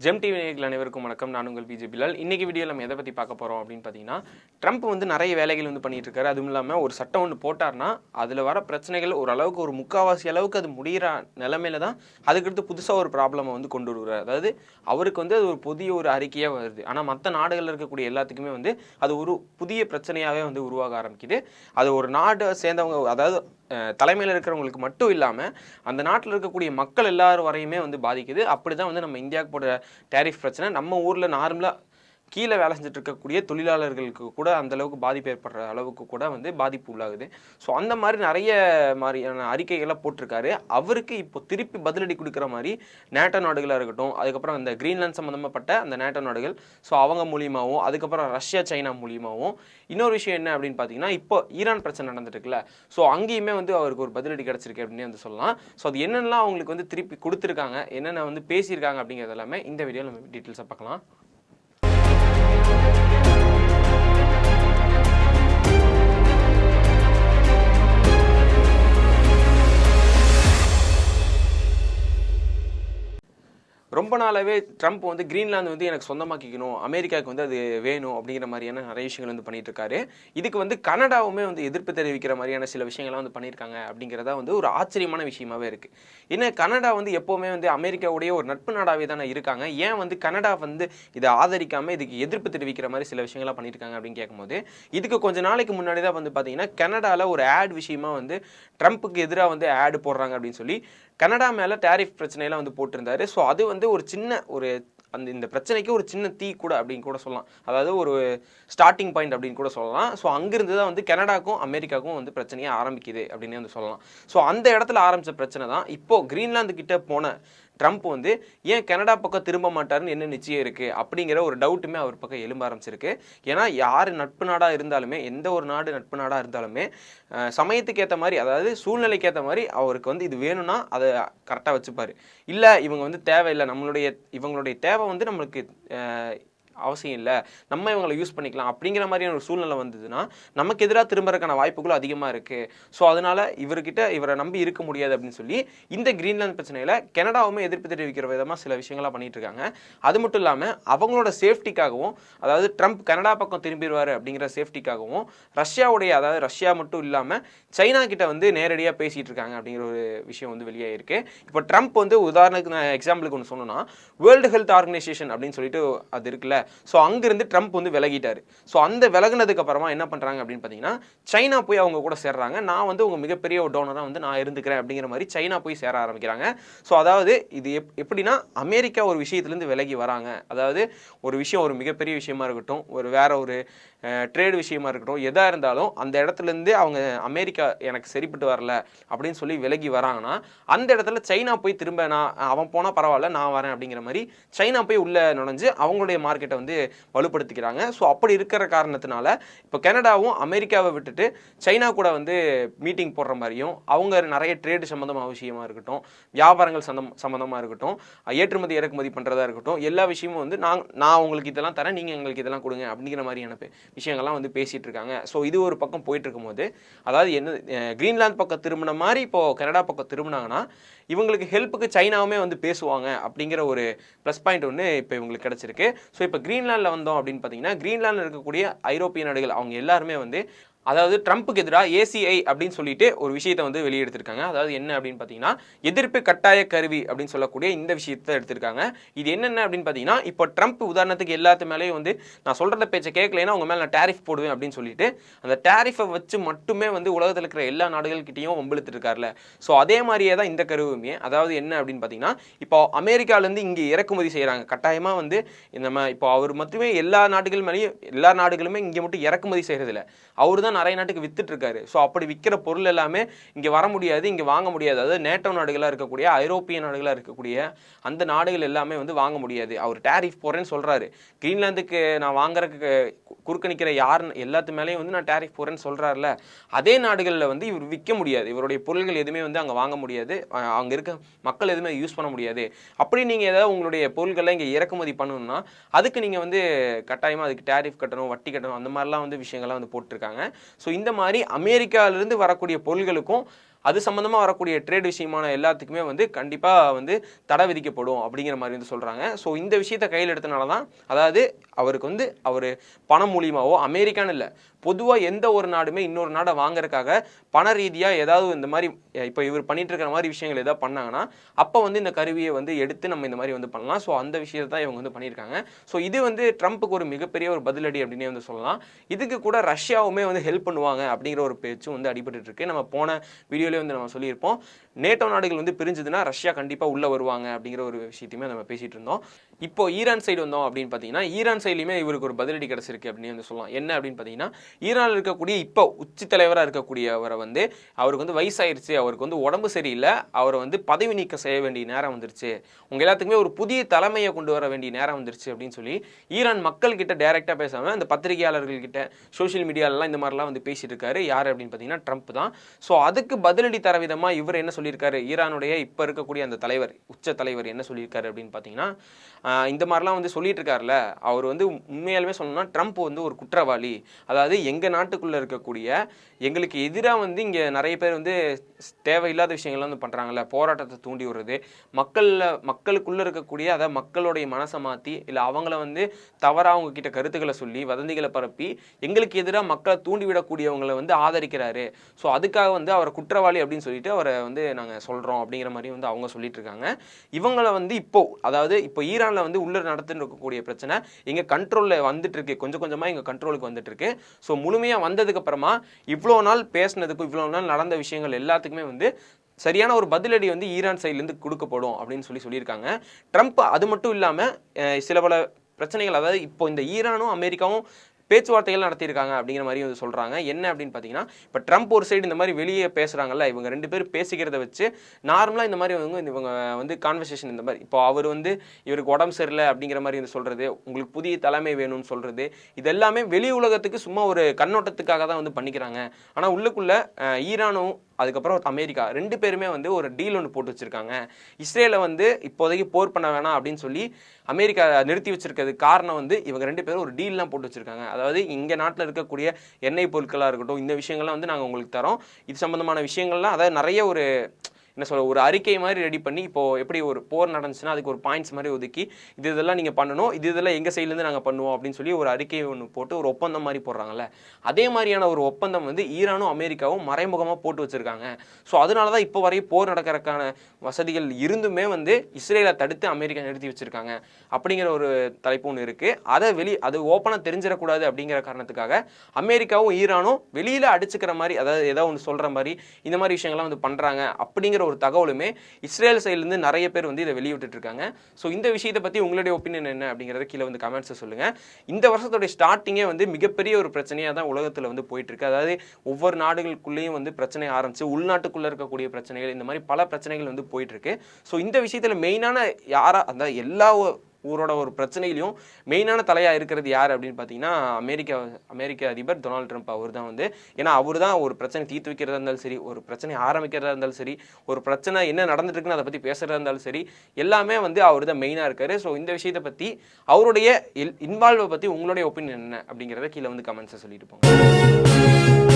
GeM TV நேயர்கள் அனைவருக்கும் வணக்கம். நான் உங்கள் பிஜே பிலால். இன்னைக்கு வீடியோவில் நம்ம எதை பற்றி பார்க்க போகிறோம் அப்படின்னு பார்த்தீங்கன்னா, ட்ரம்ப் வந்து நிறைய வேலைகள் வந்து பண்ணிட்டு இருக்காரு. அதுவும் இல்லாமல் ஒரு சட்டம் ஒன்று போட்டார்னா அதில் வர பிரச்சனைகள் ஓரளவுக்கு ஒரு முக்கால்வாசி அளவுக்கு அது முடிகிற நிலைமையில தான் அதுக்கடுத்து புதுசாக ஒரு ப்ராப்ளமை வந்து கொண்டு வருவார். அதாவது அவருக்கு வந்து அது ஒரு புதிய ஒரு அறிக்கையாக வருது. ஆனால் மற்ற நாடுகளில் இருக்கக்கூடிய எல்லாத்துக்குமே வந்து அது ஒரு புதிய பிரச்சனையாகவே வந்து உருவாக ஆரம்பிக்குது. அது ஒரு நாட்டை சேர்ந்தவங்க, அதாவது தலைமையில் இருக்கிறவங்களுக்கு மட்டும் இல்லாமல் அந்த நாட்டில் இருக்கக்கூடிய மக்கள் எல்லாரும் வரையுமே வந்து பாதிக்குது. அப்படி தான் வந்து நம்ம இந்தியாவுக்கு போடுற டேரிஃப் பிரச்சனை நம்ம ஊரில் நார்மலாக கீழே வேலை செஞ்சுட்டு இருக்கக்கூடிய தொழிலாளர்களுக்கு கூட அந்தளவுக்கு பாதிப்பு ஏற்படுற அளவுக்கு கூட வந்து பாதிப்பு உள்ளாகுது. ஸோ அந்த மாதிரி நிறைய மாதிரியான அறிக்கைகளை போட்டிருக்காரு. அவருக்கு இப்போ திருப்பி பதிலடி கொடுக்குற மாதிரி நேட்டோ நாடுகளாக இருக்கட்டும், அதுக்கப்புறம் அந்த கிரீன்லாந்து சம்மந்தப்பட்ட அந்த நேட்டோ நாடுகள், ஸோ அவங்க மூலியமாகவும், அதுக்கப்புறம் ரஷ்யா சைனா மூலியமாகவும். இன்னொரு விஷயம் என்ன அப்படின்னு பார்த்தீங்கன்னா, இப்போ ஈரான் பிரச்சனை நடந்துட்டு இருக்குல்ல, ஸோ அங்கேயுமே வந்து அவருக்கு ஒரு பதிலடி கிடச்சிருக்கு அப்படின்னு வந்து சொல்லலாம். ஸோ அது என்னென்னலாம் அவங்களுக்கு வந்து திருப்பி கொடுத்துருக்காங்க, என்னென்ன வந்து பேசியிருக்காங்க அப்படிங்கிறது எல்லாமே இந்த வீடியோவில் நம்ம டீட்டெயில்ஸாக பார்க்கலாம். ரொம்ப நாளாகவே ட்ரம்ப் வந்து கிரீன்லாந்து வந்து எனக்கு சொந்தமாக்கிக்கணும், அமெரிக்காவுக்கு வந்து அது வேணும் அப்படிங்கிற மாதிரியான நிறைய விஷயங்கள் வந்து பண்ணிட்டு இருக்காரு. இதுக்கு வந்து கனடாவுமே வந்து எதிர்ப்பு தெரிவிக்கிற மாதிரியான சில விஷயங்கள்லாம் வந்து பண்ணியிருக்காங்க அப்படிங்கிறதா வந்து ஒரு ஆச்சரியமான விஷயமாவே இருக்கு. ஏன்னா கனடா வந்து எப்போவுமே வந்து அமெரிக்காவுடைய ஒரு நட்பு நாடாவே தானே இருக்காங்க. ஏன் வந்து கனடா வந்து இதை ஆதரிக்காமல் இதுக்கு எதிர்ப்பு தெரிவிக்கிற மாதிரி சில விஷயங்கள்லாம் பண்ணியிருக்காங்க அப்படின்னு கேட்கும்போது, இதுக்கு கொஞ்சம் நாளைக்கு முன்னாடி தான் வந்து பார்த்தீங்கன்னா கனடாவில் ஒரு ஆட் விஷயமா வந்து ட்ரம்ப்புக்கு எதிராக வந்து ஆடு போடுறாங்க அப்படின்னு சொல்லி கனடா மேலே டேரிஃப் பிரச்சனையெல்லாம் வந்து போட்டிருந்தாரு. ஸோ அது வந்து ஒரு சின்ன ஒரு இந்த பிரச்சனைக்கு ஒரு சின்ன தீ கூட அப்படின்னு கூட சொல்லலாம். அதாவது ஒரு ஸ்டார்டிங் பாயிண்ட் அப்படின்னு கூட சொல்லலாம். ஸோ அங்கிருந்து தான் வந்து கனடாக்கும் அமெரிக்காவுக்கும் வந்து பிரச்சனையே ஆரம்பிக்குது அப்படின்னு வந்து சொல்லலாம். ஸோ அந்த இடத்துல ஆரம்பித்த பிரச்சனை தான் இப்போது கிரீன்லாந்து கிட்ட போன ட்ரம்ப் வந்து ஏன் கனடா பக்கம் திரும்ப மாட்டாருன்னு என்ன நிச்சயம் இருக்குது அப்படிங்கிற ஒரு டவுட்டுமே அவர் பக்கம் எழும்ப ஆரம்பிச்சிருக்கு. ஏன்னா யார் நட்பு நாடாக இருந்தாலுமே, எந்த ஒரு நாடு நட்பு நாடாக இருந்தாலுமே சமயத்துக்கு ஏற்ற மாதிரி, அதாவது சூழ்நிலைக்கு ஏற்ற மாதிரி அவருக்கு வந்து இது வேணும்னா அதை கரெக்டாக வச்சுப்பார். இல்லை இவங்க வந்து தேவையில்லை, இவங்களுடைய தேவை வந்து நம்மளுக்கு அவசியம் இல்லை, நம்ம இவங்களை யூஸ் பண்ணிக்கலாம் அப்படிங்கிற மாதிரியான ஒரு சூழ்நிலை வந்ததுன்னா நமக்கு எதிராக திரும்பறதுக்கான வாய்ப்புகளும் அதிகமாக இருக்குது. ஸோ அதனால் இவரை நம்பி இருக்க முடியாது அப்படின்னு சொல்லி இந்த கிரீன்லாந்து பிரச்சனையில் கனடாவுமே எதிர்ப்பு தெரிவிக்கிற விதமாக சில விஷயங்கள்லாம் பண்ணிட்டு இருக்காங்க. அது மட்டும் இல்லாமல் அவங்களோட சேஃப்டிக்காகவும், அதாவது ட்ரம்ப் கனடா பக்கம் திரும்பிடுவார் அப்படிங்கிற சேஃப்டிக்காகவும் அதாவது ரஷ்யா மட்டும் இல்லாமல் சைனா கிட்ட வந்து நேரடியாக பேசிகிட்டு இருக்காங்க அப்படிங்கிற ஒரு விஷயம் வந்து வெளியே இருக்கு. இப்போ ட்ரம்ப் வந்து உதாரணத்துக்கு நான் எக்ஸாம்பிளுக்கு ஒன்று சொன்னோன்னா, வேர்ல்டு ஹெல்த் ஆர்கனைசேஷன் அப்படின்னு சொல்லிட்டு அது இருக்குல்ல, ஸோ அங்கிருந்து ட்ரம்ப் வந்து விலகிட்டார். ஸோ அந்த விலகினதுக்கு அப்புறமா என்ன பண்ணுறாங்க அப்படின்னு பார்த்தீங்கன்னா, சைனா போய் அவங்க கூட சேர்றாங்க. நான் வந்து உங்கள் மிகப்பெரிய ஒரு டோனராக வந்து நான் இருந்துக்கிறேன் அப்படிங்கிற மாதிரி சைனா போய் சேர ஆரம்பிக்கிறாங்க. ஸோ அதாவது இது எப்படின்னா, அமெரிக்கா ஒரு விஷயத்துலேருந்து விலகி வராங்க. அதாவது ஒரு விஷயம் ஒரு மிகப்பெரிய விஷயமா இருக்கட்டும், வேற ஒரு ட்ரேடு விஷயமா இருக்கட்டும், எதாக இருந்தாலும் அந்த இடத்துலேருந்து அவங்க அமெரிக்கா எனக்கு சரிப்பட்டு வரல அப்படின்னு சொல்லி விலகி வராங்கன்னா, அந்த இடத்துல சைனா போய் திரும்ப அவன் போனால் பரவாயில்ல நான் வரேன் அப்படிங்கிற மாதிரி சைனா போய் உள்ளே நுழைஞ்சு அவங்களுடைய மார்க்கெட்டை வந்து வலுப்படுத்திக்கிறாங்க. ஸோ அப்படி இருக்கிற காரணத்தினால இப்போ கனடாவும் அமெரிக்காவை விட்டுட்டு சைனா கூட வந்து மீட்டிங் போடுற மாதிரியும், அவங்க நிறைய ட்ரேடு சம்மந்தமாக விஷயமா இருக்கட்டும், வியாபாரங்கள் சம்மந்தமாக இருக்கட்டும், ஏற்றுமதி இறக்குமதி பண்ணுறதா இருக்கட்டும், எல்லா விஷயமும் வந்து நான் உங்களுக்கு இதெல்லாம் தரேன், நீங்கள் எங்களுக்கு இதெல்லாம் கொடுங்க அப்படிங்கிற மாதிரியான விஷயங்கள்லாம் வந்து பேசிகிட்டு இருக்காங்க. ஸோ இது ஒரு பக்கம் போயிட்டு இருக்கும்போது, அதாவது என்ன கிரீன்லாந்து பக்கம் திரும்பின மாதிரி இப்போது கனடா பக்கம் திரும்பினாங்கன்னா இவங்களுக்கு ஹெல்ப்புக்கு சைனாவுமே வந்து பேசுவாங்க அப்படிங்கிற ஒரு ப்ளஸ் பாயிண்ட் ஒன்று இப்போ இவங்களுக்கு கிடச்சிருக்கு. ஸோ இப்போ கிரீன்லாண்டில் வந்தோம் அப்படின்னு பார்த்தீங்கன்னா, கிரீன்லாண்டில் இருக்கக்கூடிய ஐரோப்பிய நாடுகள் அவங்க எல்லாருமே வந்து, அதாவது ட்ரம்ப்புக்கு எதிராக ஏசிஐ அப்படின்னு சொல்லிட்டு ஒரு விஷயத்தை வந்து வெளியெடுத்திருக்காங்க. அதாவது என்ன அப்படின்னு பார்த்தீங்கன்னா, எதிர்ப்பு கட்டாய கருவி அப்படின்னு சொல்லக்கூடிய இந்த விஷயத்தை எடுத்திருக்காங்க. இது என்னென்ன அப்படின்னு பார்த்தீங்கன்னா, இப்போ ட்ரம்ப் உதாரணத்துக்கு எல்லாத்து மேலேயும் வந்து நான் சொல்கிறத பேச்சை கேட்கலைன்னா அவங்க மேலே நான் டேரிஃப் போடுவேன் அப்படின்னு சொல்லிட்டு அந்த டேரிஃபை வச்சு மட்டுமே வந்து உலகத்தில் இருக்கிற எல்லா நாடுகள்கிட்டையும் வம்பிழுத்துட்டு இருக்காருல. ஸோ அதே மாதிரியே தான் இந்த கருவுமே. அதாவது என்ன அப்படின்னு பார்த்தீங்கன்னா, இப்போ அமெரிக்காவிலேருந்து இங்கே இறக்குமதி செய்கிறாங்க கட்டாயமாக வந்து நம்ம இப்போ அவர் மட்டுமே எல்லா நாடுகளுமே இங்கே மட்டும் இறக்குமதி செய்கிறதில்ல, அவர் தான் நிறைய நாட்டுக்கு வித்துட்டு இருக்காரு. ஸோ அப்படி விற்கிற பொருள் எல்லாமே இங்கே வர முடியாது, இங்கே வாங்க முடியாது. அதாவது நேட்டோ நாடுகளாக இருக்கக்கூடிய, ஐரோப்பிய நாடுகளாக இருக்கக்கூடிய அந்த நாடுகள் எல்லாமே வந்து வாங்க முடியாது. அவர் டேரிஃப் போடுறேன்னு சொல்கிறாரு. கிரீன்லாந்துக்கு நான் வாங்குறதுக்கு குறுக்கணிக்கிற யாருன்னு எல்லாத்து மேலேயும் வந்து நான் டேரிஃப் போடுறேன்னு சொல்கிறாருல, அதே நாடுகளில் வந்து இவர் விற்க முடியாது, இவருடைய பொருள்கள் எதுவுமே வந்து அங்கே வாங்க முடியாது, அங்கே இருக்க மக்கள் எதுவுமே யூஸ் பண்ண முடியாது. அப்படி நீங்கள் ஏதாவது உங்களுடைய பொருள்களை இங்கே இறக்குமதி பண்ணணும்னா அதுக்கு நீங்கள் வந்து கட்டாயமாக அதுக்கு டேரிஃப் கட்டணும், வட்டி கட்டணும், அந்த மாதிரிலாம் வந்து விஷயங்கள்லாம் வந்து போட்டிருக்காங்க. ஸோ இந்த மாதிரி அமெரிக்காவிலிருந்து வரக்கூடிய பொருள்களுக்கும் அது சம்மந்தமாக வரக்கூடிய ட்ரேட் விஷயமான எல்லாத்துக்குமே வந்து கண்டிப்பாக வந்து தடை விதிக்கப்படும் அப்படிங்கிற மாதிரி வந்து சொல்கிறாங்க. ஸோ இந்த விஷயத்தை கையில் எடுத்தனால தான், அதாவது அவருக்கு வந்து அவர் பணம் மூலியமாவோ அமெரிக்கான்னு இல்லை, பொதுவாக எந்த ஒரு நாடுமே இன்னொரு நாடை வாங்குறதுக்காக பண ரீதியாக ஏதாவது இந்த மாதிரி இப்போ இவர் பண்ணிட்டு இருக்கிற மாதிரி விஷயங்கள் ஏதாவது பண்ணாங்கன்னா அப்போ வந்து இந்த கருவியை வந்து எடுத்து நம்ம இந்த மாதிரி வந்து பண்ணலாம். ஸோ அந்த விஷயத்தை தான் இவங்க வந்து பண்ணியிருக்காங்க. ஸோ இது வந்து ட்ரம்ப்புக்கு ஒரு மிகப்பெரிய ஒரு பதிலடி அப்படின்னே வந்து சொல்லலாம். இதுக்கு கூட ரஷ்யாவுமே வந்து ஹெல்ப் பண்ணுவாங்க அப்படிங்கிற ஒரு பேச்சும் வந்து அடிபட்டு இருக்கு. நம்ம போன வீடியோலேயே வந்து நம்ம சொல்லியிருப்போம், நேட்டோ நாடுகள் வந்து பிரிஞ்சதுன்னா ரஷ்யா கண்டிப்பாக உள்ளே வருவாங்க அப்படிங்கிற ஒரு விஷயத்தையுமே நம்ம பேசிகிட்டு இருந்தோம். இப்போ ஈரான் சைடு வந்தோம் அப்படின்னு பார்த்தீங்கன்னா, ஈரான் சைட்லையுமே இவருக்கு ஒரு பதிலடி கிடச்சிருக்கு அப்படின்னு வந்து சொல்லலாம். என்ன அப்படின்னு பார்த்தீங்கன்னா, ஈரானில் இருக்கக்கூடிய இப்போ உச்ச தலைவராக இருக்கக்கூடியவரை வந்து அவருக்கு வந்து வயசாயிருச்சு, அவருக்கு வந்து உடம்பு சரியில்லை, அவரை வந்து பதவி நீக்கம் செய்ய வேண்டிய நேரம் வந்துருச்சு, உங்கள் எல்லாத்துக்குமே ஒரு புதிய தலைமையை கொண்டு வர வேண்டிய நேரம் வந்துருச்சு அப்படின்னு சொல்லி ஈரான் மக்கள் கிட்ட டைரெக்டாக பேசாமல் அந்த பத்திரிகையாளர்கள் கிட்ட சோஷியல் மீடியாலலாம் இந்த மாதிரிலாம் வந்து பேசிட்டு இருக்காரு. யார் அப்படின்னு பார்த்தீங்கன்னா ட்ரம்ப் தான். ஸோ அதுக்கு பதிலடி தர விதமாக இவர் என்ன சொல்லியிருக்காரு, ஈரானுடைய இப்போ இருக்கக்கூடிய அந்த தலைவர், உச்ச தலைவர் என்ன சொல்லியிருக்காரு அப்படின்னு பார்த்தீங்கன்னா, இந்த மாதிரிலாம் வந்து சொல்லிட்டு இருக்காருல்ல, அவர் வந்து உண்மையாலுமே சொல்லணும்னா ட்ரம்ப் வந்து ஒரு குற்றவாளி. அதாவது எங்கள் நாட்டுக்குள்ளே இருக்கக்கூடிய எங்களுக்கு எதிராக வந்து இங்கே நிறைய பேர் வந்து தேவையில்லாத விஷயங்கள்லாம் வந்து பண்ணுறாங்கல்ல, போராட்டத்தை தூண்டி விடுறது, மக்களுக்குள்ளே இருக்கக்கூடிய, அதாவது மக்களுடைய மனசை மாற்றி இல்லை அவங்கள வந்து தவறாக அவங்க கிட்ட கருத்துக்களை சொல்லி வதந்திகளை பரப்பி எங்களுக்கு எதிராக மக்களை தூண்டிவிடக்கூடியவங்களை வந்து ஆதரிக்கிறாரு. ஸோ அதுக்காக வந்து அவரை குற்றவாளி அப்படின்னு சொல்லிட்டு அவரை வந்து நாங்கள் சொல்கிறோம் அப்படிங்கிற மாதிரி வந்து அவங்க சொல்லிட்டு இருக்காங்க. இவங்களை வந்து இப்போ, அதாவது இப்போ ஈரானில் வந்து உள்ள நடந்துட்டு இருக்கக்கூடிய பிரச்சனை எங்கள் கண்ட்ரோலில் வந்துட்டு இருக்கு, கொஞ்சம் கொஞ்சமாக எங்கள் கண்ட்ரோலுக்கு வந்துட்டு இருக்கு. ஸோ முழுமையாக வந்ததுக்கு அப்புறமா இவ்வளோ நாள் பேசினதுக்கும் இவ்வளோ நாள் நடந்த விஷயங்கள் எல்லாத்துக்குமே வந்து சரியான ஒரு பதிலடி வந்து ஈரான் சைட்லேருந்து கொடுக்கப்படும் அப்படின்னு சொல்லியிருக்காங்க. ட்ரம்ப் அது மட்டும் இல்லாமல் சில பல பிரச்சனைகள், அதாவது இப்போ இந்த ஈரானும் அமெரிக்காவும் பேச்சுவார்த்தைகள் நடத்தியிருக்காங்க அப்படிங்கிற மாதிரி வந்து சொல்கிறாங்க. என்ன அப்படின்னு பார்த்தீங்கன்னா, இப்போ ட்ரம்ப் ஒரு சைடு இந்த மாதிரி வெளியே பேசுகிறாங்கல்ல, இவங்க ரெண்டு பேரும் பேசிக்கிறத வச்சு நார்மலாக இந்த மாதிரி வந்து இவங்க வந்து கான்வர்சேஷன் இந்த மாதிரி, இப்போ அவர் வந்து இவருக்கு உடம்பு சரியில்லை அப்படிங்கிற மாதிரி வந்து சொல்கிறது, உங்களுக்கு புதிய தலைமை வேணும்னு சொல்கிறது, இது எல்லாமே வெளி உலகத்துக்கு சும்மா ஒரு கண்ணோட்டத்துக்காக தான் வந்து பண்ணிக்கிறாங்க. ஆனால் உள்ளுக்குள்ளே ஈரானும் அதுக்கப்புறம் அமெரிக்கா ரெண்டு பேருமே வந்து ஒரு டீல் ஒன்று போட்டு வச்சுருக்காங்க. இஸ்ரேலை வந்து இப்போதைக்கு போர் பண்ண வேணாம் அப்படின்னு சொல்லி அமெரிக்கா நிறுத்தி வச்சிருக்கிறதுக்கு காரணம் வந்து இவங்க ரெண்டு பேரும் ஒரு டீல்லாம் போட்டு வச்சுருக்காங்க. அதாவது இங்கே நாட்டில் இருக்கக்கூடிய எண்ணெய் பொருட்களாக இருக்கட்டும், இந்த விஷயங்கள்லாம் வந்து நாங்கள் உங்களுக்கு தரோம், இது சம்மந்தமான விஷயங்கள்லாம், அதாவது நிறைய ஒரு என்ன சொல்ல, ஒரு அறிக்கை மாதிரி ரெடி பண்ணி, இப்போது எப்படி ஒரு போர் நடந்துச்சுன்னா அதுக்கு ஒரு பாயிண்ட்ஸ் மாதிரி ஒதுக்கி இதெல்லாம் நீங்கள் பண்ணணும், இதெல்லாம் எங்கள் சைட்லேருந்து நாங்கள் பண்ணுவோம் அப்படின்னு சொல்லி ஒரு அறிக்கையை ஒன்று போட்டு ஒரு ஒப்பந்தம் மாதிரி போடுறாங்கல்ல, அதே மாதிரியான ஒரு ஒப்பந்தம் வந்து ஈரானும் அமெரிக்காவும் மறைமுகமாக போட்டு வச்சுருக்காங்க. ஸோ அதனால தான் இப்போ வரையும் போர் நடக்கிறதுக்கான வசதிகள் இருந்துமே வந்து இஸ்ரேலை தடுத்து அமெரிக்கா நிறுத்தி வச்சுருக்காங்க அப்படிங்கிற ஒரு தலைப்பு ஒன்று இருக்குது. அது ஓப்பனாக தெரிஞ்சிடக்கூடாது அப்படிங்கிற காரணத்துக்காக அமெரிக்காவும் ஈரானும் வெளியில் அடிச்சுக்கிற மாதிரி, அதாவது ஏதோ ஒன்று சொல்கிற மாதிரி இந்த மாதிரி விஷயங்கள்லாம் வந்து பண்ணுறாங்க அப்படிங்கிற ஒரு தகவலுமே இஸ்ரேல் சைட்லேருந்து நிறைய பேர் வந்து இதை வெளியிட்டு இருக்காங்க. ஸோ இந்த விஷயத்தை பற்றி உங்களுடைய ஒப்பீனியன் என்ன அப்படிங்கிறத கீழே வந்து கமெண்ட்ஸை சொல்லுங்கள். இந்த வருஷத்தோடைய ஸ்டார்டிங்கே வந்து மிகப்பெரிய ஒரு பிரச்சனையாக தான் உலகத்தில் வந்து போயிட்டு இருக்கு. அதாவது ஒவ்வொரு நாடுகளுக்குள்ளேயும் வந்து பிரச்சனை ஆரம்பிச்சு உள்நாட்டுக்குள்ளே இருக்கக்கூடிய பிரச்சனைகள், இந்த மாதிரி பல பிரச்சனைகள் வந்து போயிட்டு இருக்கு. ஸோ இந்த விஷயத்தில் மெயினான அந்த எல்லா ஊரோட ஒரு பிரச்சனையிலையும் மெயினான தலையாக இருக்கிறது யார் அப்படின்னு பார்த்தீங்கன்னா அமெரிக்க அதிபர் டொனால்ட் ட்ரம்ப். அவர் தான் வந்து, ஏன்னா அவர் தான் ஒரு பிரச்சனை தீர்த்து வைக்கிறதா இருந்தாலும் சரி, ஒரு பிரச்சனை ஆரம்பிக்கிறதா இருந்தாலும் சரி, ஒரு பிரச்சனை என்ன நடந்துட்டு இருக்குன்னு அதை பற்றி பேசுகிறதா இருந்தாலும் சரி, எல்லாமே வந்து அவர் தான் மெயினாக இருக்காரு. ஸோ இந்த விஷயத்தை பற்றி, அவருடைய இன்வால்வை பற்றி உங்களுடைய ஒப்பீனியன் என்ன அப்படிங்கிறத கீழே வந்து கமெண்ட்ஸை சொல்லிட்டு போங்க.